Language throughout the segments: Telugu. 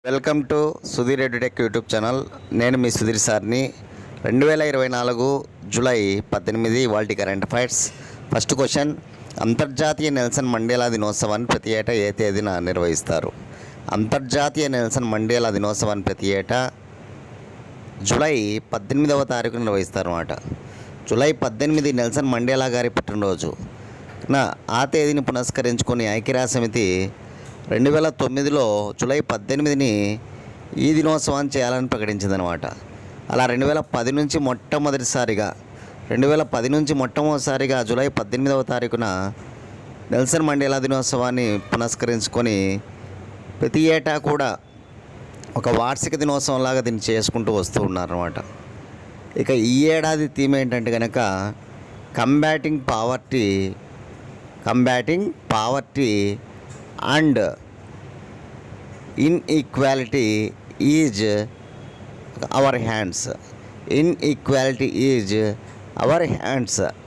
Welcome to Sudheer edutech YouTube channel. నేను మీ సుధీర్ సార్ని. 2024 జూలై 18 ఇవాల్టి కరెంట్ అఫైర్స్. ఫస్ట్ క్వశ్చన్, అంతర్జాతీయ నెల్సన్ మండేలా దినోత్సవాన్ని ప్రతి ఏటా ఏ తేదీన నిర్వహిస్తారు? అంతర్జాతీయ నెల్సన్ మండేలా దినోత్సవాన్ని ప్రతి ఏటా జూలై 18వ తారీఖున నిర్వహిస్తారు అన్నమాట. జూలై 18 నెల్సన్ మండేలా గారి పుట్టినరోజు. ఆ తేదీని పురస్కరించుకొని ఐక్యరాజ్య సమితి 2009లో జూలై 18ని ఈ దినోత్సవాన్ని చేయాలని ప్రకటించిందనమాట. అలా 2010 నుంచి మొట్టమొదటిసారిగా జూలై 18వ తారీఖున నెల్సన్ మండేలా దినోత్సవాన్ని పురస్కరించుకొని ప్రతి ఏటా కూడా ఒక వార్షిక దినోత్సవం లాగా దీన్ని చేసుకుంటూ వస్తూ ఉన్నారన్నమాట. ఇక ఈ ఏడాది థీమ్ ఏంటంటే కనుక combating poverty and inequality is our hands.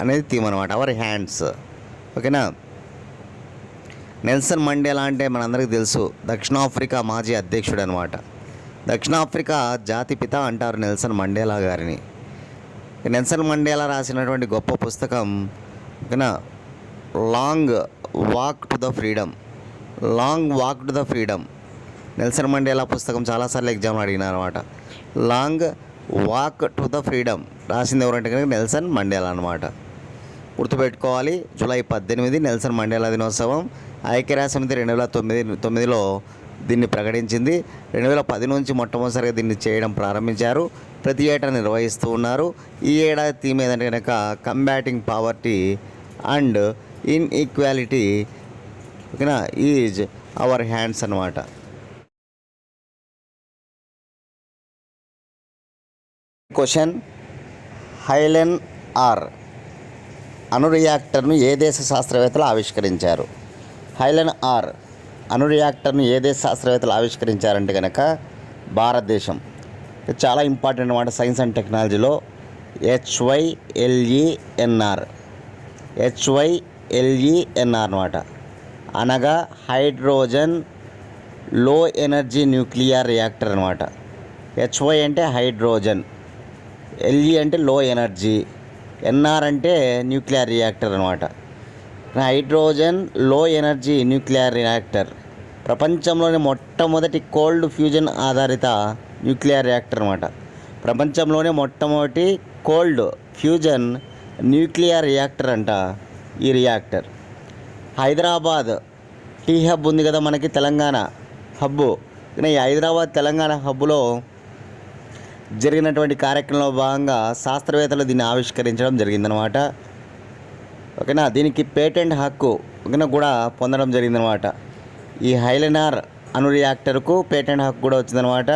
అనేది థీమ్ అనమాట. Our hands. ఓకేనా. నెల్సన్ మండేలా అంటే మనందరికీ తెలుసు, దక్షిణాఫ్రికా మాజీ అధ్యక్షుడు అనమాట. దక్షిణాఫ్రికా జాతిపిత అంటారు నెల్సన్ మండేలా గారిని. నెల్సన్ మండేలా రాసినటువంటి గొప్ప పుస్తకం ఓకేనా, long walk to the freedom. Nelson Mandela పుస్తకం చాలాసార్లు ఎగ్జామ్లో అడిగినారు అనమాట. Long walk to the freedom రాసింది ఎవరంటే కనుక నెల్సన్ మండేలా అనమాట. గుర్తుపెట్టుకోవాలి. జూలై 18 నెల్సన్ మండేలా దినోత్సవం. ఐక్యరాజ్య సమితి 2009లో దీన్ని ప్రకటించింది. 2010 నుంచి మొట్టమొదటిసారిగా దీన్ని చేయడం ప్రారంభించారు. ప్రతి ఏటా నిర్వహిస్తూ ఉన్నారు. ఈ ఏడాది థీమ్ ఏదంటే కనుక కంబాటింగ్ పావర్టీ అండ్ ఇన్ఈక్వాలిటీ ఓకేనా ఈజ్ అవర్ హ్యాండ్స్ అన్నమాట. క్వశ్చన్, హైలెన్ ఆర్ అణు రియాక్టర్ను ఏ దేశ శాస్త్రవేత్తలు ఆవిష్కరించారు? హైలెన్ ఆర్ అణు రియాక్టర్ను ఏ దేశ శాస్త్రవేత్తలు ఆవిష్కరించారంటే కనుక భారతదేశం. చాలా ఇంపార్టెంట్ అన్నమాట సైన్స్ అండ్ టెక్నాలజీలో. HYLENR అనమాట. అనగా హైడ్రోజన్ లో ఎనర్జీ న్యూక్లియర్ రియాక్టర్ అనమాట. HY అంటే హైడ్రోజన్, LE అంటే లో ఎనర్జీ, NR అంటే న్యూక్లియర్ రియాక్టర్ అనమాట. హైడ్రోజన్ లో ఎనర్జీ న్యూక్లియర్ రియాక్టర్ ప్రపంచంలోని మొట్టమొదటి కోల్డ్ ఫ్యూజన్ ఆధారిత న్యూక్లియర్ రియాక్టర్ అనమాట. ప్రపంచంలోనే మొట్టమొదటి కోల్డ్ ఫ్యూజన్ న్యూక్లియర్ రియాక్టర్ అంట ఈ రియాక్టర్. హైదరాబాద్ టీ హబ్ ఉంది కదా మనకి, తెలంగాణ హబ్బు. ఈ హైదరాబాద్ తెలంగాణ హబ్బులో జరిగినటువంటి కార్యక్రమంలో భాగంగా శాస్త్రవేత్తలు దీన్ని ఆవిష్కరించడం జరిగిందనమాట. ఓకేనా. దీనికి పేటెంట్ హక్కు కూడా పొందడం జరిగిందనమాట. ఈ హైలెనార్ అణు రియాక్టర్కు పేటెంట్ హక్కు కూడా వచ్చిందనమాట.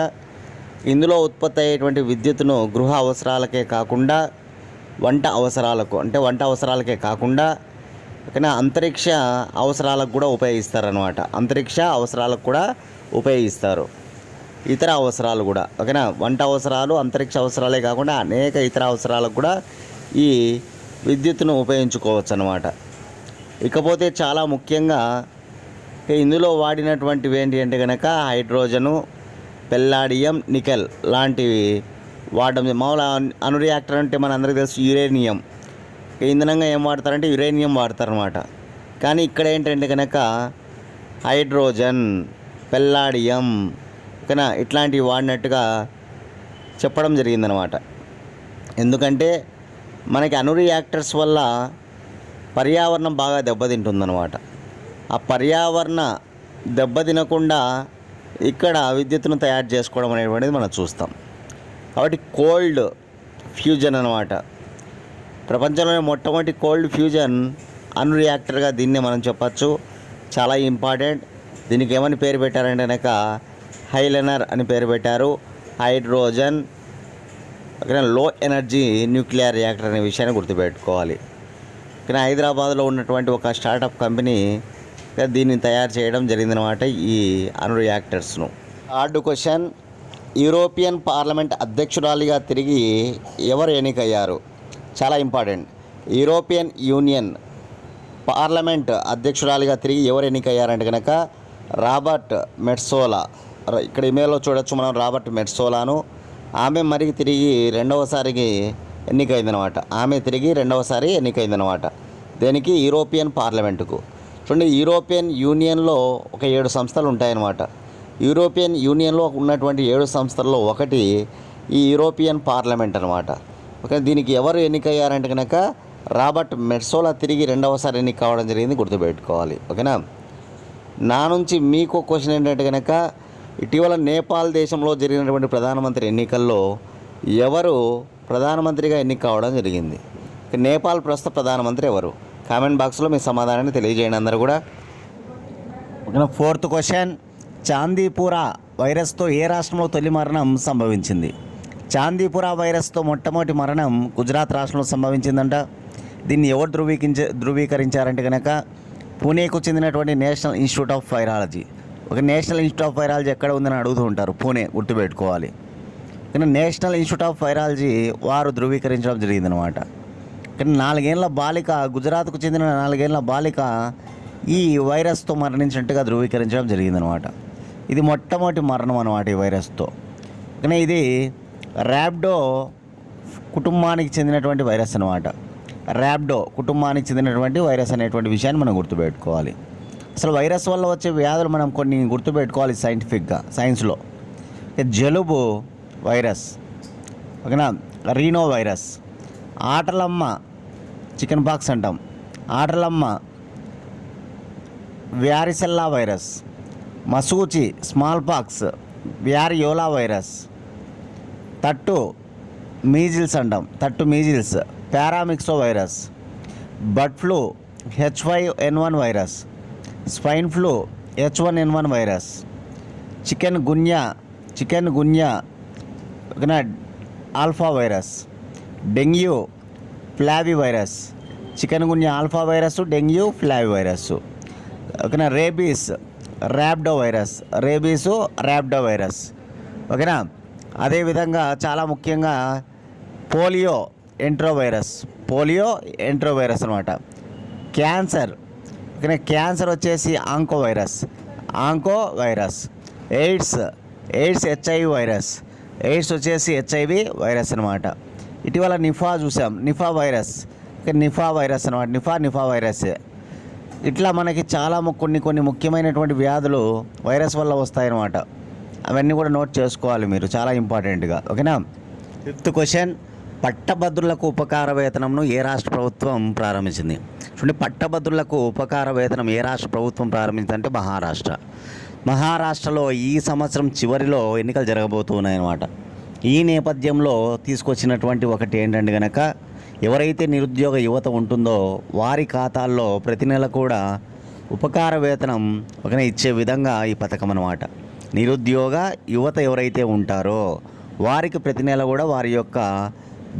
ఇందులో ఉత్పత్తి అయ్యేటువంటి విద్యుత్తును గృహ అవసరాలకే కాకుండా వంట అవసరాలకే కాకుండా ఓకేనా అంతరిక్ష అవసరాలకు కూడా ఉపయోగిస్తారనమాట. ఇతర అవసరాలు కూడా ఓకేనా. వంట అవసరాలు, అంతరిక్ష అవసరాలే కాకుండా అనేక ఇతర అవసరాలకు కూడా ఈ విద్యుత్తును ఉపయోగించుకోవచ్చు అన్నమాట. ఇకపోతే చాలా ముఖ్యంగా ఇందులో వాడినటువంటివి ఏంటి అంటే కనుక హైడ్రోజను, పెల్లాడియం, నికెల్ లాంటివి వాడడం. మామూలు అణు రియాక్టర్ అంటే మన అందరికీ తెలుసు యురేనియం. ఇంధనంగా ఏం వాడతారంటే యురేనియం వాడతారనమాట. కానీ ఇక్కడ ఏంటంటే కనుక హైడ్రోజన్, పెల్లాడియం ఓకేనా ఇట్లాంటివి వాడినట్టుగా చెప్పడం జరిగిందనమాట. ఎందుకంటే మనకి అణు రియాక్టర్స్ వల్ల పర్యావరణం బాగా దెబ్బతింటుందన్నమాట. ఆ పర్యావరణ దెబ్బతినకుండా ఇక్కడ విద్యుత్తును తయారు చేసుకోవడం అనేటువంటిది మనం చూస్తాం. కాబట్టి కోల్డ్ ఫ్యూజన్ అనమాట. ప్రపంచంలోనే మొట్టమొదటి కోల్డ్ ఫ్యూజన్ అణు రియాక్టర్గా దీన్నే మనం చెప్పచ్చు. చాలా ఇంపార్టెంట్. దీనికి ఏమని పేరు పెట్టారంటే కనుక హైలెనర్ అని పేరు పెట్టారు. హైడ్రోజన్ లో ఎనర్జీ న్యూక్లియర్ రియాక్టర్ అనే విషయాన్ని గుర్తుపెట్టుకోవాలి. కానీ హైదరాబాద్లో ఉన్నటువంటి ఒక స్టార్టప్ కంపెనీ దీన్ని తయారు చేయడం జరిగిందనమాట, ఈ అణు రియాక్టర్స్ను. థర్డ్ క్వశ్చన్, యూరోపియన్ పార్లమెంట్ అధ్యక్షురాలిగా తిరిగి ఎవరు ఎన్నికయ్యారు? చాలా ఇంపార్టెంట్. యూరోపియన్ యూనియన్ పార్లమెంట్ అధ్యక్షురాలిగా తిరిగి ఎవరు ఎన్నికయ్యారంటే కనుక రాబర్ట్ మెట్సోలా. ఇక్కడ ఇమేజ్లో చూడొచ్చు మనం రాబర్ట్ మెట్సోలాను. ఆమె మరి తిరిగి రెండవసారికి ఎన్నికైందనమాట. ఆమె తిరిగి రెండవసారి ఎన్నికైందనమాట. దేనికి? యూరోపియన్ పార్లమెంటుకు. చూడండి, యూరోపియన్ యూనియన్లో ఒక 7 సంస్థలు ఉంటాయన్నమాట. యూరోపియన్ యూనియన్లో ఉన్నటువంటి 7 సంస్థల్లో ఒకటి ఈ యూరోపియన్ పార్లమెంట్ అనమాట. ఓకే, దీనికి ఎవరు ఎన్నికయ్యారంటే కనుక రాబర్ట్ మెట్సోలా తిరిగి రెండవసారి ఎన్నిక కావడం జరిగింది, గుర్తుపెట్టుకోవాలి. ఓకేనా. నా నుంచి మీకు క్వశ్చన్ ఏంటంటే కనుక ఇటీవల నేపాల్ దేశంలో జరిగినటువంటి ప్రధానమంత్రి ఎన్నికల్లో ఎవరు ప్రధానమంత్రిగా ఎన్నిక కావడం జరిగింది? నేపాల్ ప్రస్తుత ప్రధానమంత్రి ఎవరు? కామెంట్ బాక్స్లో మీ సమాధానాన్ని తెలియజేయండి అందరూ కూడా. ఓకేనా. 4th క్వశ్చన్, చాందీపురా వైరస్తో ఏ రాష్ట్రంలో తొలి మరణం సంభవించింది? చాందీపురా వైరస్తో మొట్టమొదటి మరణం గుజరాత్ రాష్ట్రంలో సంభవించిందంట. దీన్ని ఎవరు ధృవీకరించారంటే కనుక పూణేకు చెందినటువంటి నేషనల్ ఇన్స్టిట్యూట్ ఆఫ్ వైరాలజీ. ఒక నేషనల్ ఇన్స్టిట్యూట్ ఆఫ్ వైరాలజీ ఎక్కడ ఉందని అడుగుతూ ఉంటారు. పూణే, గుర్తుపెట్టుకోవాలి. కానీ నేషనల్ ఇన్స్టిట్యూట్ ఆఫ్ వైరాలజీ వారు ధృవీకరించడం జరిగిందనమాట. కానీ 4 ఏళ్ల బాలిక, గుజరాత్కు చెందిన 4 ఏళ్ల బాలిక ఈ వైరస్తో మరణించినట్టుగా ధృవీకరించడం జరిగిందనమాట. ఇది మొట్టమొదటి మరణం అనమాట ఈ వైరస్తో. కానీ ఇది ర్యాబ్డో కుటుంబానికి చెందినటువంటి వైరస్ అనమాట. ర్యాబ్డో కుటుంబానికి చెందినటువంటి వైరస్ అనేటువంటి విషయాన్ని మనం గుర్తుపెట్టుకోవాలి. అసలు వైరస్ వల్ల వచ్చే వ్యాధులు మనం కొన్ని గుర్తుపెట్టుకోవాలి సైంటిఫిక్గా, సైన్స్లో. జలుబు వైరస్, ఓకేనా, రీనో వైరస్, ఆటలమ్మ చికెన్ పాక్స్ అంటాం, ఆటలమ్మ వ్యారిసెల్లా వైరస్, మసూచి స్మాల్ పాక్స్, వ్యారియోలా వైరస్, తట్టు మీజిల్స్ అంటాం, తట్టు measles, paramyxo virus, bird flu H5N1 virus, swine flu H1N1 virus, chikungunya ఓకేనా alpha virus, dengue flavi virus, chikungunya alpha virus, dengue flavi virus, ఓకేనా, rabies rhabdo virus, rhabdo virus, ఓకేనా. అదేవిధంగా చాలా ముఖ్యంగా పోలియో ఎంట్రో వైరస్ అనమాట. క్యాన్సర్, ఓకేనా, క్యాన్సర్ వచ్చేసి onco virus, AIDS HIV virus, AIDS వచ్చేసి HIV వైరస్ అనమాట. ఇటీవల నిఫా చూసాం, నిఫా వైరస్ అనమాట, నిఫా వైరస్. ఇట్లా మనకి చాలా కొన్ని ముఖ్యమైనటువంటి వ్యాధులు వైరస్ వల్ల వస్తాయన్నమాట. అవన్నీ కూడా నోట్ చేసుకోవాలి మీరు, చాలా ఇంపార్టెంట్గా. ఓకేనా. 5th క్వశ్చన్, పట్టభద్రులకు ఉపకార వేతనంను ఏ రాష్ట్ర ప్రభుత్వం ప్రారంభించింది? చూడండి, పట్టభద్రులకు ఉపకార వేతనం ఏ రాష్ట్ర ప్రభుత్వం ప్రారంభించిందంటే మహారాష్ట్రలో ఈ సంవత్సరం చివరిలో ఎన్నికలు జరగబోతున్నాయన్నమాట. ఈ నేపథ్యంలో తీసుకొచ్చినటువంటి ఒకటి ఏంటంటే కనుక ఎవరైతే నిరుద్యోగ యువత ఉంటుందో వారి ఖాతాల్లో ప్రతి నెల కూడా ఉపకార వేతనం ఇచ్చే విధంగా ఈ పథకం అన్నమాట. నిరుద్యోగ యువత ఎవరైతే ఉంటారో వారికి ప్రతి నెల కూడా వారి యొక్క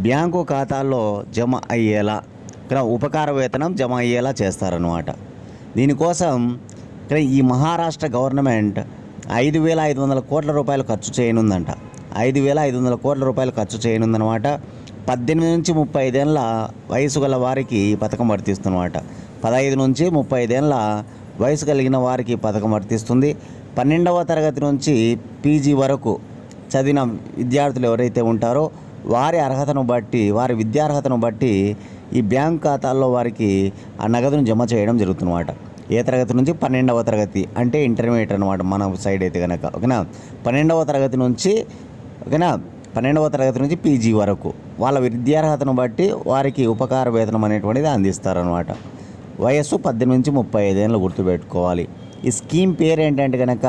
బ్యాంకు ఖాతాల్లో జమ అయ్యేలా ఉపకార వేతనం జమ అయ్యేలా చేస్తారన్నమాట. దీనికోసం ఈ మహారాష్ట్ర గవర్నమెంట్ 5,500 కోట్ల రూపాయలు ఖర్చు చేయనుందంట. 5,500 కోట్ల రూపాయలు ఖర్చు చేయనుందనమాట. 18 నుంచి 35 ఏళ్ళ వయసు గల వారికి ఈ పథకం వర్తిస్తుందన్నమాట. 15 నుంచి 35 ఏళ్ళ వయసు కలిగిన వారికి ఈ పథకం వర్తిస్తుంది. 12వ తరగతి నుంచి PG వరకు చదివిన విద్యార్థులు ఎవరైతే ఉంటారో వారి అర్హతను బట్టి, వారి విద్యార్హతను బట్టి ఈ బ్యాంక్ ఖాతాల్లో వారికి ఆ నగదును జమ చేయడం జరుగుతుందన్నమాట. ఏ తరగతి నుంచి? 12వ తరగతి, అంటే ఇంటర్మీడియట్ అనమాట మన సైడ్ అయితే కనుక. ఓకేనా. 12వ తరగతి నుంచి, ఓకేనా, 12వ తరగతి నుంచి PG వరకు వాళ్ళ విద్యార్హతను బట్టి వారికి ఉపకార వేతనం అనేటువంటిది అందిస్తారనమాట. వయస్సు 18 నుంచి 35 ఏళ్ళు గుర్తుపెట్టుకోవాలి. ఈ స్కీమ్ పేరు ఏంటంటే కనుక,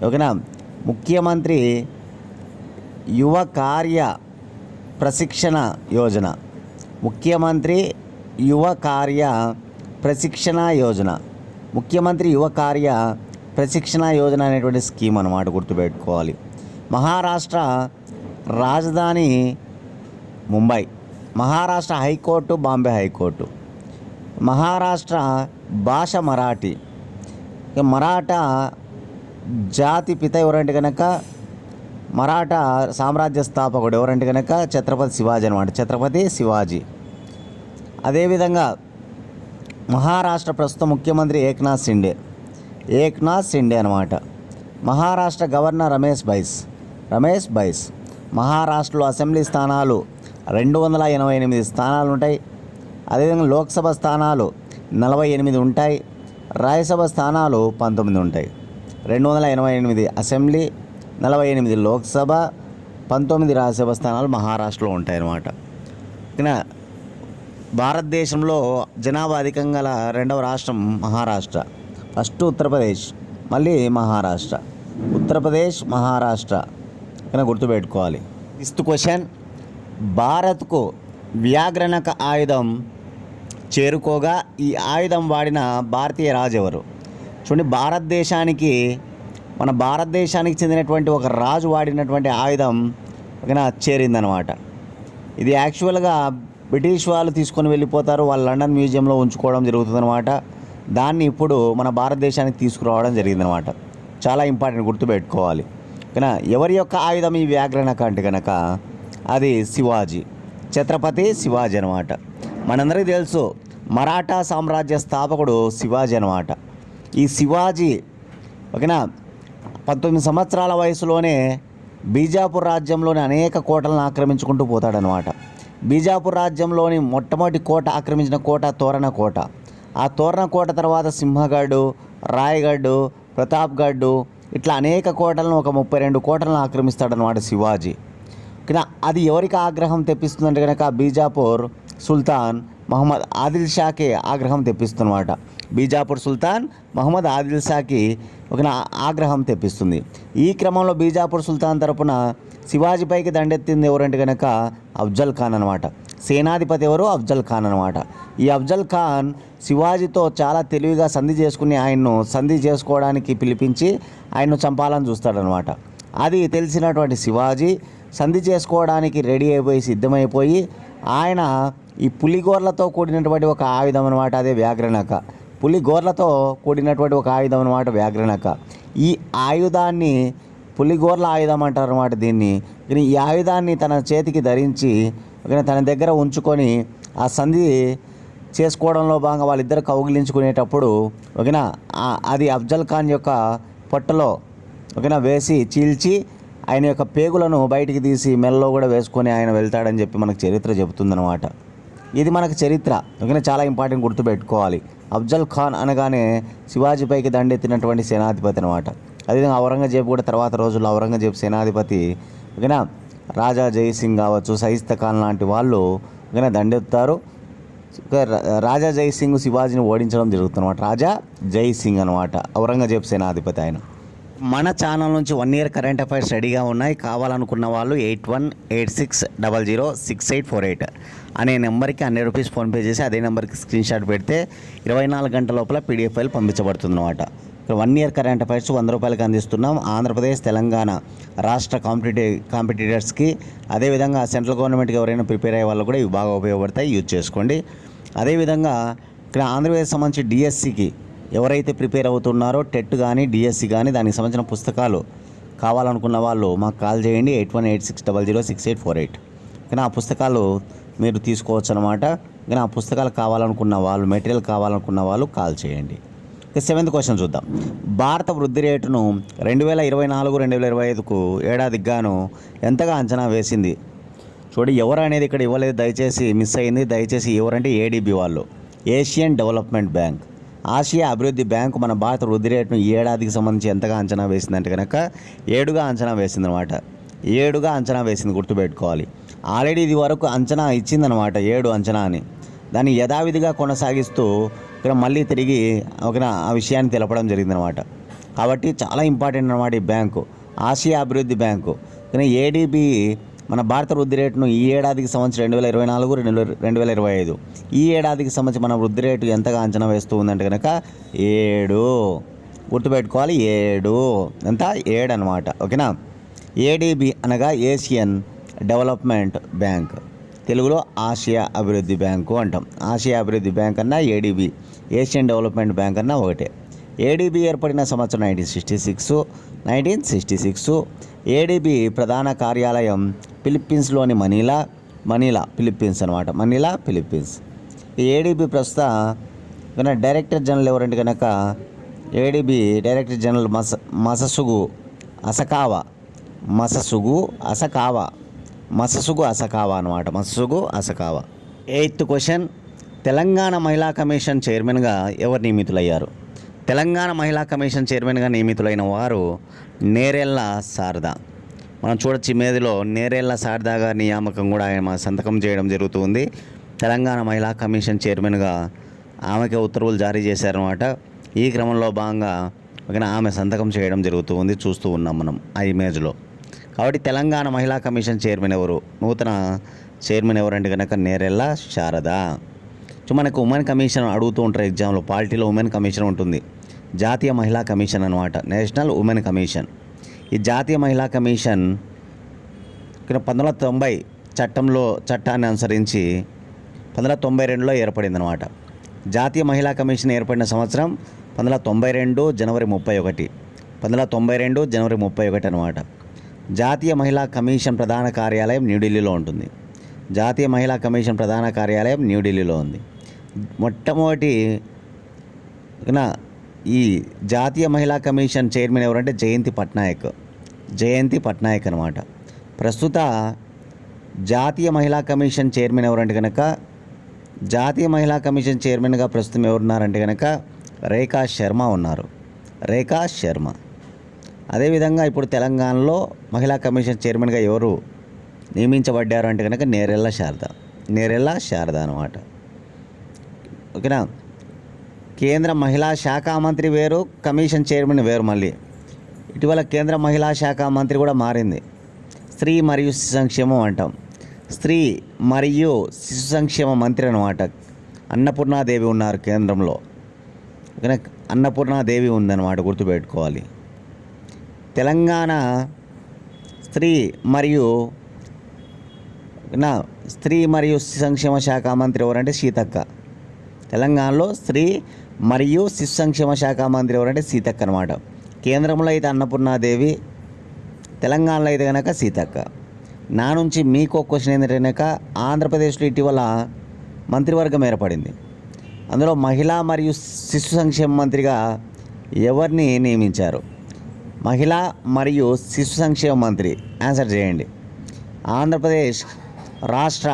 ఓకేనా, ముఖ్యమంత్రి యువ కార్య ప్రశిక్షణ యోజన. ముఖ్యమంత్రి యువ కార్య ప్రశిక్షణ యోజన, ముఖ్యమంత్రి యువ కార్య ప్రశిక్షణ యోజన అనేటువంటి స్కీమ్ అన్నమాట, గుర్తుపెట్టుకోవాలి. మహారాష్ట్ర రాజధాని ముంబై, మహారాష్ట్ర హైకోర్టు బాంబే హైకోర్టు, మహారాష్ట్ర భాష మరాఠీ. మరాఠా జాతి పిత ఎవరంటే కనుక, మరాఠా సామ్రాజ్య స్థాపకుడు ఎవరంటే కనుక ఛత్రపతి శివాజీ అనమాట, ఛత్రపతి శివాజీ. అదేవిధంగా మహారాష్ట్ర ప్రస్తుత ముఖ్యమంత్రి ఏక్నాథ్ షిండే అనమాట. మహారాష్ట్ర గవర్నర్ రమేష్ బైస్. మహారాష్ట్రలో అసెంబ్లీ స్థానాలు 288 స్థానాలు ఉంటాయి. అదేవిధంగా లోక్సభ స్థానాలు 48 ఉంటాయి. రాజ్యసభ స్థానాలు 19 ఉంటాయి. 288 అసెంబ్లీ, 48 లోక్సభ, 19 రాజ్యసభ స్థానాలు మహారాష్ట్రలో ఉంటాయి అన్నమాట. ఇక భారతదేశంలో జనాభా అధికంగా గల రెండవ రాష్ట్రం మహారాష్ట్ర. ఫస్ట్ ఉత్తరప్రదేశ్, మళ్ళీ మహారాష్ట్ర. ఉత్తరప్రదేశ్, మహారాష్ట్ర కనుక గుర్తుపెట్టుకోవాలి. 6th క్వశ్చన్, భారత్కు వ్యాఘ్రనక ఆయుధం చేరుకోగా ఈ ఆయుధం వాడిన భారతీయ రాజు ఎవరు? చూడండి, మన భారతదేశానికి చెందినటువంటి ఒక రాజు వాడినటువంటి ఆయుధం చేరిందనమాట. ఇది యాక్చువల్గా బ్రిటిష్ వాళ్ళు తీసుకొని వెళ్ళిపోతారు, వాళ్ళు లండన్ మ్యూజియంలో ఉంచుకోవడం జరుగుతుందన్నమాట. దాన్ని ఇప్పుడు మన భారతదేశానికి తీసుకురావడం జరిగిందనమాట. చాలా ఇంపార్టెంట్, గుర్తుపెట్టుకోవాలి. కనుక ఎవరి యొక్క ఆయుధం ఈ వ్యాఘ్రనక అంటే కనుక అది శివాజీ, ఛత్రపతి శివాజీ అనమాట. మనందరికీ తెలుసు మరాఠా సామ్రాజ్య స్థాపకుడు శివాజీ అనమాట. ఈ శివాజీ 19 సంవత్సరాల వయసులోనే బీజాపూర్ రాజ్యంలోని అనేక కోటలను ఆక్రమించుకుంటూ పోతాడనమాట. బీజాపూర్ రాజ్యంలోని మొట్టమొదటి కోట ఆక్రమించిన కోట తోరణ కోట. ఆ తోరణ కోట తర్వాత సింహగఢ్, రాయగఢ్, ప్రతాప్గఢ్, ఇట్లా అనేక కోటలను, ఒక 32 కోటలను ఆక్రమిస్తాడనమాట శివాజీ. అది ఎవరికి ఆగ్రహం తెప్పిస్తుందంటే కనుక బీజాపూర్ సుల్తాన్ మహమ్మద్ ఆదిల్ షాకి ఆగ్రహం తెప్పిస్తుందన్నమాట. బీజాపూర్ సుల్తాన్ మహమ్మద్ ఆదిల్ షాకి ఆగ్రహం తెప్పిస్తుంది. ఈ క్రమంలో బీజాపూర్ సుల్తాన్ తరపున శివాజీపైకి దండెత్తింది ఎవరంటే కనుక అఫ్జల్ ఖాన్ అనమాట. సేనాధిపతి ఎవరు? అఫ్జల్ ఖాన్ అనమాట. ఈ అఫ్జల్ ఖాన్ శివాజీతో చాలా తెలివిగా సంధి చేసుకోవడానికి పిలిపించి ఆయన్ను చంపాలని చూస్తాడనమాట. అది తెలిసినటువంటి శివాజీ సంధి చేసుకోవడానికి రెడీ అయిపోయి సిద్ధమైపోయి ఆయన ఈ పులిగోర్లతో కూడినటువంటి ఒక ఆయుధం అనమాట, అదే వ్యాఘ్రనక. పులిగోర్లతో కూడినటువంటి ఒక ఆయుధం అనమాట వ్యాఘ్రనక. ఈ ఆయుధాన్ని పులిగోర్ల ఆయుధం అంటారు అనమాట దీన్ని. ఈ ఆయుధాన్ని తన చేతికి ధరించి తన దగ్గర ఉంచుకొని ఆ సంధి చేసుకోవడంలో భాగంగా వాళ్ళిద్దరు కౌగిలించుకునేటప్పుడు అది అఫ్జల్ ఖాన్ యొక్క పొట్టలో వేసి చీల్చి ఆయన యొక్క పేగులను బయటికి తీసి మెల్లో కూడా వేసుకొని ఆయన వెళ్తాడని చెప్పి మనకు చరిత్ర చెబుతుందన్నమాట. ఇది మనకు చరిత్ర చాలా ఇంపార్టెంట్, గుర్తుపెట్టుకోవాలి. అఫ్జల్ ఖాన్ అనగానే శివాజీపైకి దండెత్తినటువంటి సేనాధిపతి అనమాట. అదేవిధంగా ఔరంగజేబు కూడా తర్వాత రోజుల్లో ఔరంగజేబు సేనాధిపతి రాజా జైసింగ్ కావచ్చు, సైస్తా ఖాన్ లాంటి వాళ్ళు దండెత్తారు. రాజా జైసింగ్ శివాజీని ఓడించడం జరుగుతుందన్నమాట. రాజా జైసింగ్ అనమాట ఔరంగజేబు సేనాధిపతి ఆయన. మన ఛానల్ నుంచి 1 year కరెంట్ అఫైర్స్ రెడీగా ఉన్నాయి. కావాలనుకున్న వాళ్ళు 8186006848 అనే నెంబర్కి 100 రూపీస్ ఫోన్పే చేసి అదే నెంబర్కి స్క్రీన్ షాట్ పెడితే 24 గంటల లోపల పీడిఎఫ్ ఫైల్ పంపించబడుతుంది అనమాట. 1 year కరెంట్ అఫైర్స్ 100 రూపాయలకి అందిస్తున్నాం. ఆంధ్రప్రదేశ్, తెలంగాణ రాష్ట్ర కాంపిటీటర్స్కి, అదేవిధంగా సెంట్రల్ గవర్నమెంట్కి ఎవరైనా ప్రిపేర్ అయ్యే వాళ్ళు కూడా ఇవి బాగా ఉపయోగపడతాయి, యూజ్ చేసుకోండి. అదేవిధంగా ఇక్కడ ఆంధ్రప్రదేశ్ సంబంధించి డిఎస్సికి ఎవరైతే ప్రిపేర్ అవుతున్నారో టెట్ కానీ డిఎస్సి కానీ దానికి సంబంధించిన పుస్తకాలు కావాలనుకున్న వాళ్ళు మాకు కాల్ చేయండి 8186006848. కానీ ఆ పుస్తకాలు మీరు తీసుకోవచ్చు అనమాట. కానీ ఆ పుస్తకాలు కావాలనుకున్న వాళ్ళు, మెటీరియల్ కావాలనుకున్న వాళ్ళు కాల్ చేయండి. 7th క్వశ్చన్ చూద్దాం. భారత వృద్ధి రేటును 2024-2025కు ఏడాదికి గాను ఎంతగా అంచనా వేసింది? చూడండి, ఎవరు అనేది ఇక్కడ ఇవ్వలేదు, దయచేసి మిస్ అయింది. దయచేసి ఎవరంటే ఏడీబీ వాళ్ళు, ఏషియన్ డెవలప్మెంట్ బ్యాంక్, ఆసియా అభివృద్ధి బ్యాంకు మన భారత వృద్ధి రేటును ఈ ఏడాదికి సంబంధించి ఎంతగా అంచనా వేసిందంటే కనుక 7గా అంచనా వేసిందనమాట. 7గా అంచనా వేసింది, గుర్తుపెట్టుకోవాలి. ఆల్రెడీ ఇది వరకు అంచనా ఇచ్చిందనమాట 7 అంచనా అని. దాన్ని యథావిధిగా కొనసాగిస్తూ ఇక్కడ మళ్ళీ తిరిగి ఆ విషయాన్ని తెలపడం జరిగిందనమాట. కాబట్టి చాలా ఇంపార్టెంట్ అనమాట ఈ బ్యాంకు, ఆసియా అభివృద్ధి బ్యాంకు. కానీ ఏడీబీ మన భారత వృద్ధి రేటును ఈ ఏడాదికి సంబంధించి 2024-2025 ఈ ఏడాదికి సంబంధించి మన వృద్ధి రేటు ఎంతగా అంచనా వేస్తూ ఉందంటే కనుక 7. గుర్తుపెట్టుకోవాలి, 7 ఎంత? 7 అనమాట. ఓకేనా. ఏడీబీ అనగా ఏషియన్ డెవలప్మెంట్ బ్యాంక్, తెలుగులో ఆసియా అభివృద్ధి బ్యాంకు అంటాం. ఆసియా అభివృద్ధి బ్యాంక్ అన్నా ఏడీబీ, ఏషియన్ డెవలప్మెంట్ బ్యాంక్ అన్నా ఒకటే. ఏడీబీ ఏర్పడిన సంవత్సరం 1966. ఏడీబీ ప్రధాన కార్యాలయం ఫిలిప్పీన్స్లోని మనీలా ఫిలిప్పీన్స్ అనమాట. Manila Philippines. ఈ ఏడీబీ ప్రస్తుత డైరెక్టర్ జనరల్ ఎవరంటే కనుక ఏడీబీ డైరెక్టర్ జనరల్ మససుగు అసకావా అనమాట. మససుగు అసకావా. 8th క్వశ్చన్, తెలంగాణ మహిళా కమిషన్ చైర్మన్గా ఎవరు నియమితులయ్యారు? తెలంగాణ మహిళా కమిషన్ చైర్మన్గా నియమితులైన వారు నేరెళ్ళ శారద. మనం చూడొచ్చు ఇమేజ్లో నేరెళ్ళ శారద గారి నియామకం కూడా ఆయన సంతకం చేయడం జరుగుతుంది. తెలంగాణ మహిళా కమిషన్ చైర్మన్గా ఆమెకి ఉత్తర్వులు జారీ చేశారన్నమాట. ఈ క్రమంలో భాగంగా ఆమె సంతకం చేయడం జరుగుతుంది, చూస్తూ ఉన్నాం మనం ఆ ఇమేజ్లో. కాబట్టి తెలంగాణ మహిళా కమిషన్ చైర్మన్ ఎవరు? నూతన చైర్మన్ ఎవరంటే కనుక నేరెళ్ళ శారద. సో మనకు ఉమెన్ కమిషన్ అడుగుతూ ఉంటారు ఎగ్జామ్లో, పాలిటీలో ఉమెన్ కమిషన్ ఉంటుంది. జాతీయ మహిళా కమిషన్ అనమాట, నేషనల్ ఉమెన్ కమిషన్. ఈ జాతీయ మహిళా కమిషన్ 1990 చట్టాన్ని అనుసరించి 1992లో ఏర్పడింది అనమాట. జాతీయ మహిళా కమిషన్ ఏర్పడిన సంవత్సరం 1992 జనవరి 31. 1992 జనవరి 31 అనమాట. జాతీయ మహిళా కమిషన్ ప్రధాన కార్యాలయం న్యూఢిల్లీలో ఉంటుంది. జాతీయ మహిళా కమిషన్ ప్రధాన కార్యాలయం న్యూఢిల్లీలో ఉంది. మొట్టమొదటి ఈ జాతీయ మహిళా కమిషన్ చైర్మన్ ఎవరంటే జయంతి పట్నాయక్ అనమాట. ప్రస్తుత జాతీయ మహిళా కమిషన్ చైర్మన్ ఎవరంటే కనుక జాతీయ మహిళా కమిషన్ చైర్మన్గా ప్రస్తుతం ఎవరున్నారంటే కనుక రేఖా శర్మ. అదేవిధంగా ఇప్పుడు తెలంగాణలో మహిళా కమిషన్ చైర్మన్గా ఎవరు నియమించబడ్డారు అంటే కనుక నేరెళ్ళ శారద అనమాట. ఓకేనా. కేంద్ర మహిళా శాఖ మంత్రి వేరు, కమిషన్ చైర్మన్ వేరు. మళ్ళీ ఇటీవల కేంద్ర మహిళా శాఖ మంత్రి కూడా మారింది. స్త్రీ మరియు శిశు సంక్షేమం అంటాం. స్త్రీ మరియు శిశు సంక్షేమ మంత్రి అనమాట. అన్నపూర్ణాదేవి ఉన్నారు కేంద్రంలో. ఓకేనా, అన్నపూర్ణాదేవి ఉందన్నమాట, గుర్తుపెట్టుకోవాలి. తెలంగాణ స్త్రీ మరియు శిశు సంక్షేమ శాఖ మంత్రి ఎవరంటే సీతక్క. తెలంగాణలో స్త్రీ మరియు శిశు సంక్షేమ శాఖ మంత్రి ఎవరంటే సీతక్క అనమాట. కేంద్రంలో అయితే అన్నపూర్ణాదేవి, తెలంగాణలో అయితే కనుక సీతక్క. నా నుంచి మీకు ఒక క్వశ్చన్ ఏంటంటే కనుక ఆంధ్రప్రదేశ్లో ఇటీవల మంత్రివర్గం ఏర్పడింది. అందులో మహిళా మరియు శిశు సంక్షేమ మంత్రిగా ఎవరిని నియమించారు? మహిళా మరియు శిశు సంక్షేమ మంత్రి ఆన్సర్ చేయండి. ఆంధ్రప్రదేశ్ రాష్ట్ర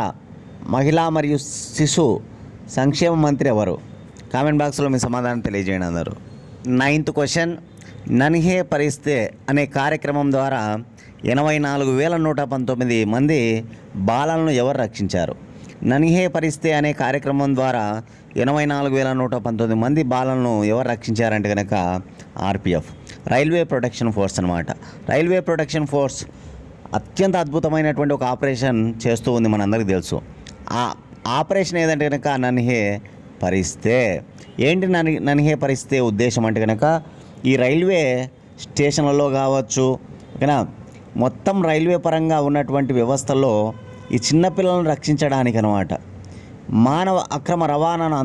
మహిళా మరియు శిశు సంక్షేమ మంత్రి ఎవరు? కామెంట్ బాక్స్లో మీ సమాధానం తెలియజేయండి అందరూ. 9th క్వశ్చన్, నన్హే పరిస్తే అనే కార్యక్రమం ద్వారా 84,119 మంది బాలలను ఎవరు రక్షించారు? నన్హే పరిస్తే అనే కార్యక్రమం ద్వారా 84,119 మంది బాలలను ఎవరు రక్షించారంటే కనుక ఆర్పిఎఫ్, రైల్వే ప్రొటెక్షన్ ఫోర్స్ అనమాట. రైల్వే ప్రొటెక్షన్ ఫోర్స్ అత్యంత అద్భుతమైనటువంటి ఒక ఆపరేషన్ చేస్తూ ఉంది, మనందరికీ తెలుసు. ఆ ఆపరేషన్ ఏదంటే కనుక నన్హే పరిస్తే. ఏంటి నన్హే పరిస్తే ఉద్దేశం అంటే కనుక ఈ రైల్వే స్టేషన్లలో కావచ్చు, ఓకేనా, మొత్తం రైల్వే పరంగా ఉన్నటువంటి వ్యవస్థలో ఈ చిన్నపిల్లలను రక్షించడానికి అనమాట. మానవ అక్రమ రవాణాను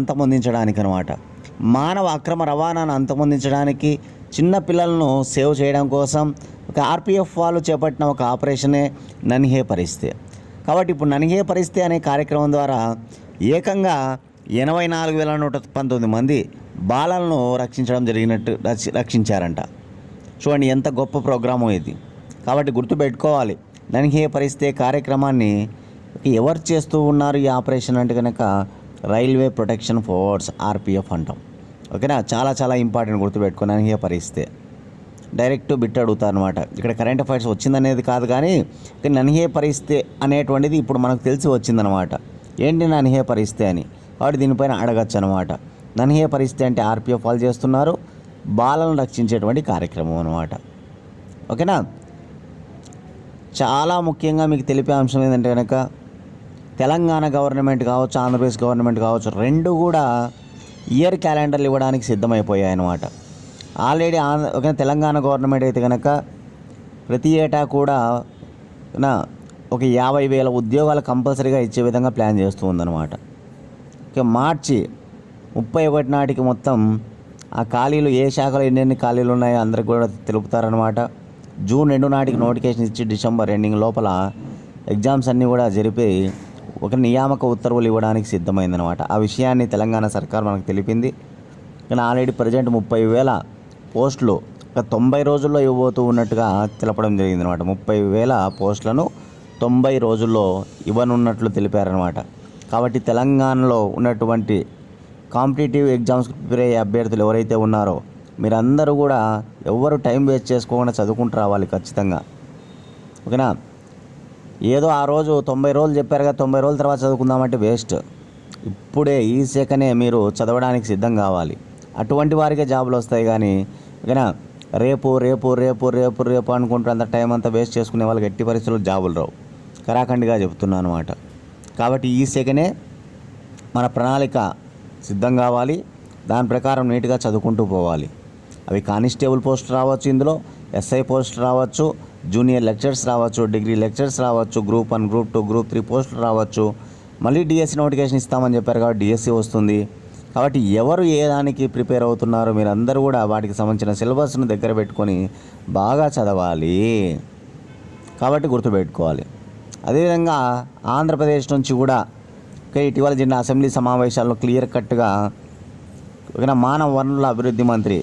అంతమొందించడానికి చిన్నపిల్లలను సేవ్ చేయడం కోసం ఒక ఆర్పిఎఫ్ వాళ్ళు చేపట్టిన ఒక ఆపరేషనే నన్హే పరిస్తే. కాబట్టి ఇప్పుడు నన్హే పరిస్తే అనే కార్యక్రమం ద్వారా ఏకంగా 84,119 మంది బాలలను రక్షించారంట. చూడండి ఎంత గొప్ప ప్రోగ్రాము ఇది. కాబట్టి గుర్తుపెట్టుకోవాలి, నన్హే పరిస్తే కార్యక్రమాన్ని ఎవరు చేస్తూ ఉన్నారు ఈ ఆపరేషన్ అంటే కనుక రైల్వే ప్రొటెక్షన్ ఫోర్స్, ఆర్పిఎఫ్ అంటాం. ఓకేనా, చాలా చాలా ఇంపార్టెంట్, గుర్తుపెట్టుకో. నన్హే పరిస్తే డైరెక్ట్ బిట్ అడుగుతారు అనమాట. ఇక్కడ కరెంట్ అఫైర్స్ వచ్చిందనేది కాదు, కానీ నన్హే పరిస్తే అనేటువంటిది ఇప్పుడు మనకు తెలిసి వచ్చిందనమాట. ఏంటి నన్హే పరిస్తే అని, కాబట్టి దీనిపైన అడగచ్చు అనమాట. నన్హే పరిస్తే అంటే ఆర్పిఎఫ్ వాళ్ళు చేస్తున్నారు, బాలను రక్షించేటువంటి కార్యక్రమం అనమాట. ఓకేనా. చాలా ముఖ్యంగా మీకు తెలిపే అంశం ఏంటంటే కనుక తెలంగాణ గవర్నమెంట్ కావచ్చు, ఆంధ్రప్రదేశ్ గవర్నమెంట్ కావచ్చు, రెండు కూడా ఇయర్ క్యాలెండర్లు ఇవ్వడానికి సిద్ధమైపోయాయి అన్నమాట. ఆల్రెడీ తెలంగాణ గవర్నమెంట్ అయితే కనుక ప్రతి ఏటా కూడా ఒక 50,000 ఉద్యోగాలు కంపల్సరీగా ఇచ్చే విధంగా ప్లాన్ చేస్తూ ఉందన్నమాట. ఇక మార్చి 31 నాటికి మొత్తం ఆ ఖాళీలు ఏ శాఖలో ఎన్ని ఖాళీలు ఉన్నాయో అందరికి కూడా తెలుపుతారనమాట. జూన్ 2 నాటికి నోటిఫికేషన్ ఇచ్చి డిసెంబర్ ఎండింగ్ లోపల ఎగ్జామ్స్ అన్నీ కూడా జరిపి ఒక నియామక ఉత్తర్వులు ఇవ్వడానికి సిద్ధమైందనమాట. ఆ విషయాన్ని తెలంగాణ సర్కార్ మనకు తెలిపింది. కానీ ఆల్రెడీ ప్రజెంట్ 30,000 పోస్టులు ఒక 90 రోజుల్లో ఇవ్వబోతూ ఉన్నట్టుగా తెలపడం జరిగింది అనమాట. 30,000 పోస్టులను 90 రోజుల్లో ఇవ్వనున్నట్లు తెలిపారనమాట. కాబట్టి తెలంగాణలో ఉన్నటువంటి కాంపిటేటివ్ ఎగ్జామ్స్ ప్రిపేర్ అయ్యే అభ్యర్థులు ఎవరైతే ఉన్నారో మీరందరూ కూడా ఎవరు టైం వేస్ట్ చేసుకోకుండా చదువుకుంటూ రావాలి ఖచ్చితంగా. ఓకేనా? ఏదో ఆ రోజు 90 రోజులు చెప్పారుగా 90 రోజుల తర్వాత చదువుకుందామంటే వేస్ట్. ఇప్పుడే ఈ సెకనే మీరు చదవడానికి సిద్ధం కావాలి. అటువంటి వారికే జాబులు వస్తాయి. కానీ ఓకేనా, రేపు రేపు రేపు రేపు రేపు అనుకుంటూ అంత టైం అంతా వేస్ట్ చేసుకునే వాళ్ళకి ఎట్టి పరిస్థితుల్లో జాబులు రావు. కరాఖండిగా చెప్తున్నాను అనమాట. కాబట్టి ఈ సెకనే మన ప్రణాళిక సిద్ధం కావాలి. దాని ప్రకారం నీట్గా చదువుకుంటూ పోవాలి. అవి కానిస్టేబుల్ పోస్ట్ రావచ్చు, ఇందులో ఎస్ఐ పోస్ట్ రావచ్చు, జూనియర్ లెక్చర్స్ రావచ్చు, డిగ్రీ లెక్చర్స్ రావచ్చు, గ్రూప్ 1, గ్రూప్ 2, గ్రూప్ 3 పోస్టులు రావచ్చు. మళ్ళీ డిఎస్సి నోటిఫికేషన్ ఇస్తామని చెప్పారు కాబట్టి డిఎస్సి వస్తుంది. కాబట్టి ఎవరు ఏ దానికి ప్రిపేర్ అవుతున్నారో మీరందరూ కూడా వాటికి సంబంధించిన సిలబస్ను దగ్గర పెట్టుకొని బాగా చదవాలి. కాబట్టి గుర్తుపెట్టుకోవాలి. అదేవిధంగా ఆంధ్రప్రదేశ్ నుంచి కూడా ఇటీవల జరిగిన అసెంబ్లీ సమావేశాల్లో క్లియర్ కట్గా మానవ వనరుల అభివృద్ధి మంత్రి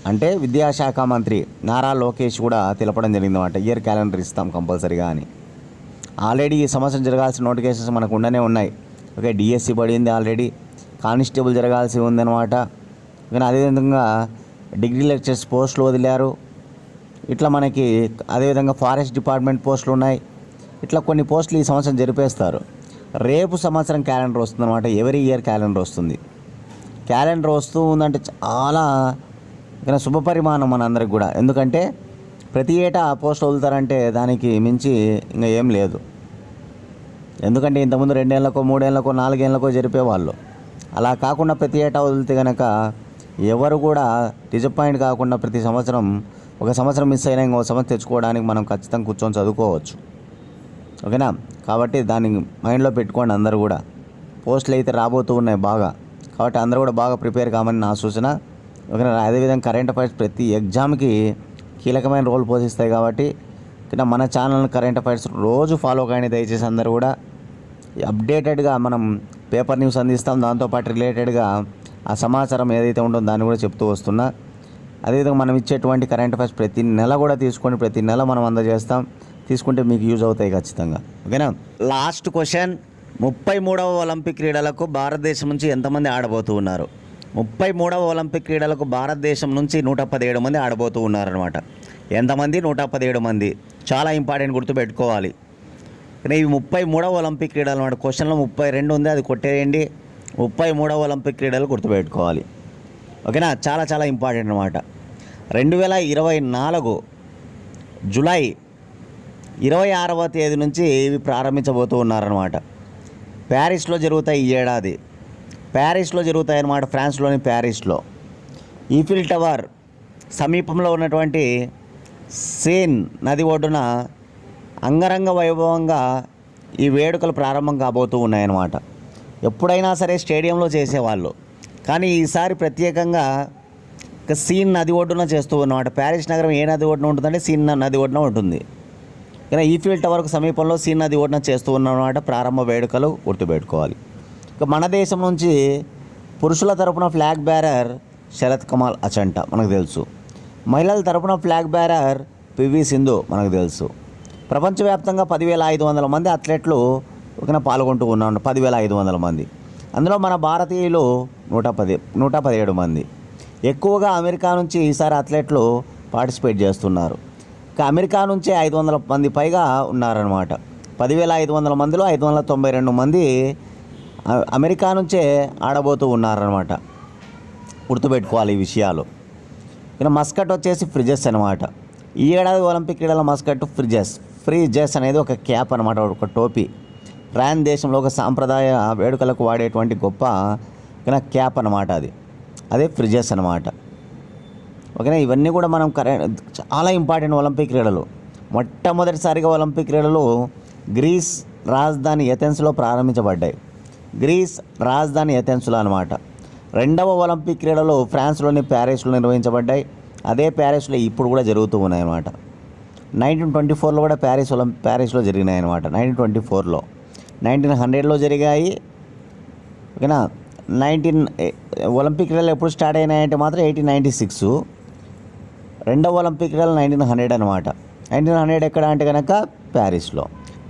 అంటే విద్యాశాఖ మంత్రి నారా లోకేష్ కూడా తెలపడం జరిగిందన్నమాట. ఇయర్ క్యాలెండర్ ఇస్తాం కంపల్సరీగా అని. ఆల్రెడీ ఈ సంవత్సరం జరగాల్సిన నోటిఫికేషన్స్ మనకు ఉండనే ఉన్నాయి. ఓకే, డిఎస్సి పడింది, ఆల్రెడీ కానిస్టేబుల్ జరగాల్సి ఉందన్నమాట. కానీ అదేవిధంగా డిగ్రీ లెక్చర్స్ పోస్టులు వదిలారు. ఇట్లా మనకి అదేవిధంగా ఫారెస్ట్ డిపార్ట్మెంట్ పోస్టులు ఉన్నాయి. ఇట్లా కొన్ని పోస్టులు ఈ సంవత్సరం జరిపేస్తారు. రేపు సంవత్సరం క్యాలెండర్ వస్తుందన్నమాట. ఎవరీ ఇయర్ క్యాలెండర్ వస్తుంది. క్యాలెండర్ వస్తూ ఉందంటే చాలా శుభపరిమాణం మన అందరికి కూడా. ఎందుకంటే ప్రతి ఏటా పోస్ట్ వదులుతారంటే దానికి మించి ఇంకా ఏం లేదు. ఎందుకంటే ఇంతకుముందు 2 ఏళ్ళకో 3 ఏళ్ళకో 4 ఏళ్ళకో జరిపేవాళ్ళు. అలా కాకుండా ప్రతి ఏటా వదిలితే కనుక ఎవరు కూడా డిసప్పాయింట్ కాకుండా ప్రతి సంవత్సరం ఒక సంవత్సరం మిస్ అయినా ఇంకో సంవత్సరం తెచ్చుకోవడానికి మనం ఖచ్చితంగా కూర్చొని చదువుకోవచ్చు. ఓకేనా? కాబట్టి దాన్ని మైండ్లో పెట్టుకోండి అందరూ కూడా. పోస్టులు అయితే రాబోతూ ఉన్నాయి బాగా. కాబట్టి అందరూ కూడా బాగా ప్రిపేర్ కామని నా సూచన. ఓకేనా? అదేవిధంగా కరెంట్ అఫైర్స్ ప్రతి ఎగ్జామ్కి కీలకమైన రోల్ పోషిస్తాయి. కాబట్టి మన ఛానల్ కరెంట్ అఫైర్స్ రోజు ఫాలో కానీ దయచేసి అందరూ కూడా అప్డేటెడ్గా మనం పేపర్ న్యూస్ అందిస్తాం. దాంతోపాటు రిలేటెడ్గా ఆ సమాచారం ఏదైతే ఉంటుందో దాన్ని కూడా చెప్తూ వస్తున్నా. అదేవిధంగా మనం ఇచ్చేటువంటి కరెంట్ అఫైర్స్ ప్రతి నెల కూడా తీసుకొని ప్రతి నెల మనం అందజేస్తాం. తీసుకుంటే మీకు యూజ్ అవుతాయి ఖచ్చితంగా. ఓకేనా? లాస్ట్ క్వశ్చన్, 33వ ఒలింపిక్ క్రీడలకు భారతదేశం నుంచి ఎంతమంది ఆడబోతూ ఉన్నారు? 33వ ఒలింపిక్ క్రీడలకు భారతదేశం నుంచి 117 మంది ఆడబోతూ ఉన్నారనమాట. ఎంతమంది? 117 మంది. చాలా ఇంపార్టెంట్, గుర్తుపెట్టుకోవాలి. కానీ ఇవి 33వ ఒలింపిక్ క్రీడలు అన్నమాట. క్వశ్చన్లో 32 ఉంది, అది కొట్టేయండి. 33వ ఒలింపిక్ క్రీడలు గుర్తుపెట్టుకోవాలి. ఓకేనా? చాలా చాలా ఇంపార్టెంట్ అనమాట. 2024 జూలై 26వ తేదీ నుంచి ఇవి ప్రారంభించబోతూ ఉన్నారనమాట. ప్యారిస్లో జరుగుతాయి ఈ ఏడాది. ప్యారిస్లో జరుగుతాయి అన్నమాట, ఫ్రాన్స్లోని ప్యారిస్లో. ఈఫిల్ టవర్ సమీపంలో ఉన్నటువంటి సీన్ నది ఒడ్డున అంగరంగ వైభవంగా ఈ వేడుకలు ప్రారంభం కాబోతూ ఉన్నాయన్నమాట. ఎప్పుడైనా సరే స్టేడియంలో చేసేవాళ్ళు, కానీ ఈసారి ప్రత్యేకంగా సీన్ నది ఒడ్డున చేస్తూ ఉన్నమాట. ప్యారిస్ నగరం ఏ నది ఒడ్డున ఉంటుందంటే సీన్ నది ఒడ్డున ఉంటుంది. కానీ ఈఫిల్ టవర్కు సమీపంలో సీన్ నది ఒడ్డున చేస్తూ ఉన్నమాట ప్రారంభ వేడుకలు, గుర్తుపెట్టుకోవాలి. ఇక మన దేశం నుంచి పురుషుల తరపున ఫ్లాగ్ బేరర్ శరత్ కమల్ అచంట మనకు తెలుసు. మహిళల తరపున ఫ్లాగ్ బేరర్ పివి సింధు మనకు తెలుసు. ప్రపంచవ్యాప్తంగా 10,500 మంది అథ్లెట్లు పాల్గొంటూ ఉన్నారు. 10,500 మంది. అందులో మన భారతీయులు 117 మంది. ఎక్కువగా అమెరికా నుంచి ఈసారి అథ్లెట్లు పార్టిసిపేట్ చేస్తున్నారు. ఇక అమెరికా నుంచే 500 మంది పైగా ఉన్నారనమాట. 10,500 మందిలో 592 మంది అమెరికా నుంచే ఆడబోతూ ఉన్నారనమాట. గుర్తుపెట్టుకోవాలి ఈ విషయాలు. ఇక మస్కట్ వచ్చేసి ఫ్రిజెస్ అనమాట. ఈ ఏడాది ఒలింపిక్ క్రీడల మస్కట్ ఫ్రిజెస్ అనేది ఒక క్యాప్ అనమాట, ఒక టోపీ. ఫ్రాన్స్ దేశంలో ఒక సాంప్రదాయ వేడుకలకు వాడేటువంటి గొప్ప క్యాప్ అనమాట. అదే ఫ్రిజెస్ అనమాట. ఓకేనా? ఇవన్నీ కూడా మనం చాలా ఇంపార్టెంట్ ఒలింపిక్ క్రీడలు. మొట్టమొదటిసారిగా ఒలింపిక్ క్రీడలు గ్రీస్ రాజధాని ఎథెన్స్లో ప్రారంభించబడ్డాయి. గ్రీస్ రాజధాని ఎథెన్స్లో అనమాట. రెండవ ఒలింపిక్ క్రీడలు ఫ్రాన్స్లోని ప్యారిస్లో నిర్వహించబడ్డాయి. అదే ప్యారిస్లో ఇప్పుడు కూడా జరుగుతూ ఉన్నాయన్నమాట. 1924లో కూడా ప్యారిస్లో జరిగినాయి అనమాట. 1924లో 1900లో జరిగాయి. ఓకేనా? ఒలింపిక్ క్రీడలు ఎప్పుడు స్టార్ట్ అయినాయంటే మాత్రం 1896. రెండవ ఒలింపిక్ క్రీడలు 1900 అనమాట. 1900 ఎక్కడ అంటే కనుక ప్యారిస్లో,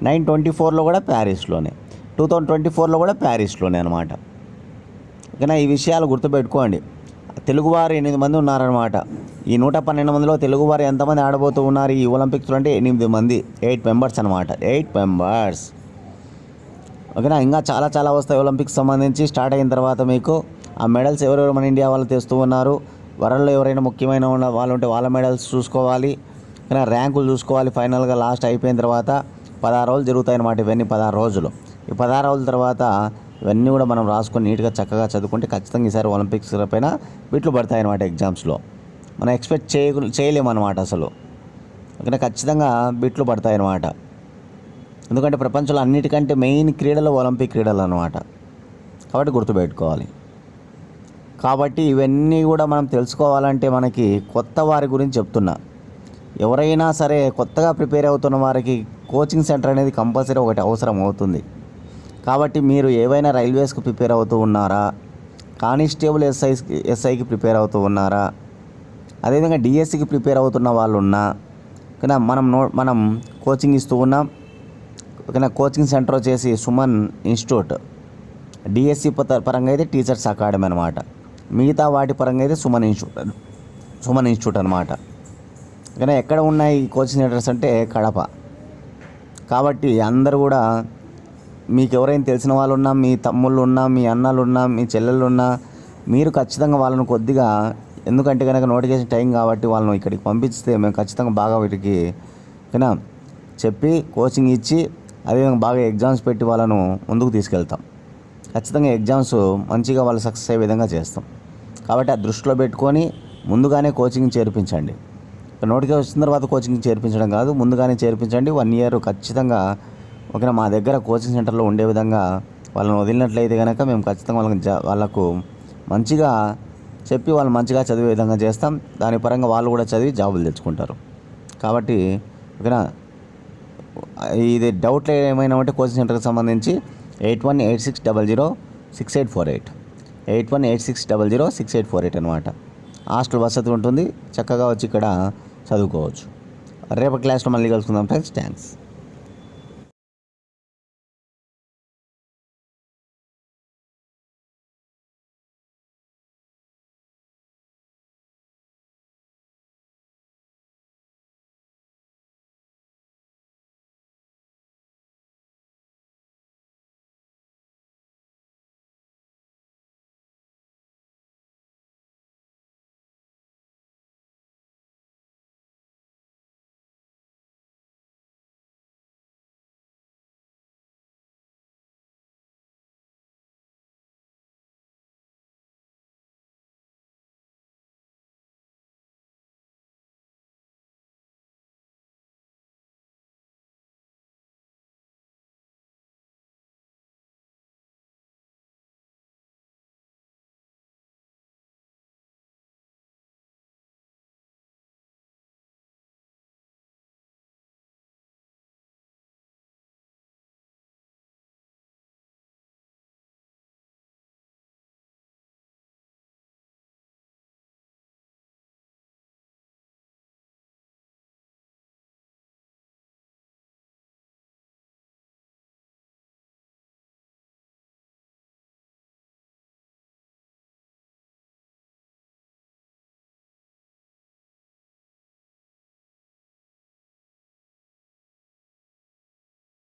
1924లో కూడా ప్యారిస్లోనే, 2024లో కూడా ప్యారిస్లోనే అనమాట. ఓకేనా, ఈ విషయాలు గుర్తుపెట్టుకోండి. తెలుగువారు 8 మంది ఉన్నారనమాట. ఈ 112 మందిలో తెలుగువారు ఎంతమంది ఆడబోతూ ఉన్నారు ఈ ఒలింపిక్స్లో అంటే 8 మంది, 8 మెంబర్స్ అనమాట, 8 మెంబర్స్. ఓకేనా, ఇంకా చాలా చాలా వస్తాయి ఒలింపిక్స్ సంబంధించి. స్టార్ట్ అయిన తర్వాత మీకు ఆ మెడల్స్ ఎవరెవరు మన ఇండియా వాళ్ళు తెస్తూ ఉన్నారు, వరల్డ్లో ఎవరైనా ముఖ్యమైన వాళ్ళు ఉంటే వాళ్ళ మెడల్స్ చూసుకోవాలి, ఓకేనా, ర్యాంకులు చూసుకోవాలి. ఫైనల్గా లాస్ట్ అయిపోయిన తర్వాత 16 రోజులు జరుగుతాయి అన్నమాట. ఇవన్నీ 16 రోజులు. ఈ 16 రోజుల తర్వాత ఇవన్నీ కూడా మనం రాసుకొని నీట్గా చక్కగా చదువుకుంటే ఖచ్చితంగా ఈసారి ఒలింపిక్స్ పైన బిట్లు పడతాయి అన్నమాట. ఎగ్జామ్స్లో మనం ఎక్స్పెక్ట్ చేయలేమన్నమాట అసలు. ఓకేనా, ఖచ్చితంగా బిట్లు పడతాయి అన్నమాట. ఎందుకంటే ప్రపంచంలో అన్నిటికంటే మెయిన్ క్రీడలు ఒలింపిక్ క్రీడలు అన్నమాట. కాబట్టి గుర్తుపెట్టుకోవాలి. కాబట్టి ఇవన్నీ కూడా మనం తెలుసుకోవాలంటే మనకి కొత్త వారి గురించి చెప్తున్నా. ఎవరైనా సరే కొత్తగా ప్రిపేర్ అవుతున్న వారికి కోచింగ్ సెంటర్ అనేది కంపల్సరీ ఒకటి అవసరం అవుతుంది. కాబట్టి మీరు ఏవైనా రైల్వేస్కి ప్రిపేర్ అవుతూ ఉన్నారా, కానిస్టేబుల్ ఎస్ఐకి ప్రిపేర్ అవుతూ ఉన్నారా, అదేవిధంగా డిఎస్సికి ప్రిపేర్ అవుతున్న వాళ్ళు ఉన్నా, ఓకేనా, మనం కోచింగ్ ఇస్తూ ఉన్నాం. ఓకేనా, కోచింగ్ సెంటర్ వచ్చేసి సుమన్ ఇన్స్టిట్యూట్. డిఎస్సి పరంగా అయితే టీచర్స్ అకాడమీ అనమాట. మిగతా వాటి పరంగా అయితే సుమన్ ఇన్స్టిట్యూట్ అనమాట. ఓకేనా, ఎక్కడ ఉన్నాయి ఈ కోచింగ్ సెంటర్స్ అంటే కడప. కాబట్టి అందరూ కూడా మీకు ఎవరైనా తెలిసిన వాళ్ళు ఉన్నా, మీ తమ్ముళ్ళు ఉన్నా, మీ అన్నలు ఉన్నా, మీ చెల్లెళ్ళు ఉన్నా, మీరు ఖచ్చితంగా వాళ్ళను కొద్దిగా, ఎందుకంటే కనుక నోటిఫికేషన్ టైం కాబట్టి వాళ్ళను ఇక్కడికి పంపిస్తే మేము ఖచ్చితంగా బాగా వీటికి ఓకేనా చెప్పి కోచింగ్ ఇచ్చి అదేవిధంగా బాగా ఎగ్జామ్స్ పెట్టి వాళ్ళను ముందుకు తీసుకెళ్తాం. ఖచ్చితంగా ఎగ్జామ్స్ మంచిగా వాళ్ళు సక్సెస్ అయ్యే విధంగా చేస్తాం. కాబట్టి ఆ దృష్టిలో పెట్టుకొని ముందుగానే కోచింగ్ చేర్పించండి. నోటిఫికేషన్ వచ్చిన తర్వాత కోచింగ్ చేర్పించడం కాదు, ముందుగానే చేర్పించండి. 1 year ఖచ్చితంగా ఓకేనా మా దగ్గర కోచింగ్ సెంటర్లో ఉండే విధంగా వాళ్ళని వదిలినట్లయితే కనుక మేము ఖచ్చితంగా వాళ్ళకు మంచిగా చెప్పి వాళ్ళు మంచిగా చదివే విధంగా చేస్తాం. దాని పరంగా వాళ్ళు కూడా చదివి జాబులు తెచ్చుకుంటారు. కాబట్టి ఓకేనా, ఇది డౌట్లు ఏమైనా ఉంటే కోచింగ్ సెంటర్కి సంబంధించి 8186006848 8186006848 అనమాట. హాస్టల్ వసతి ఉంటుంది, చక్కగా వచ్చి ఇక్కడ చదువుకోవచ్చు. రేపటి క్లాస్లో మళ్ళీ కలుసుకుందాం ఫ్రెండ్స్. థ్యాంక్స్.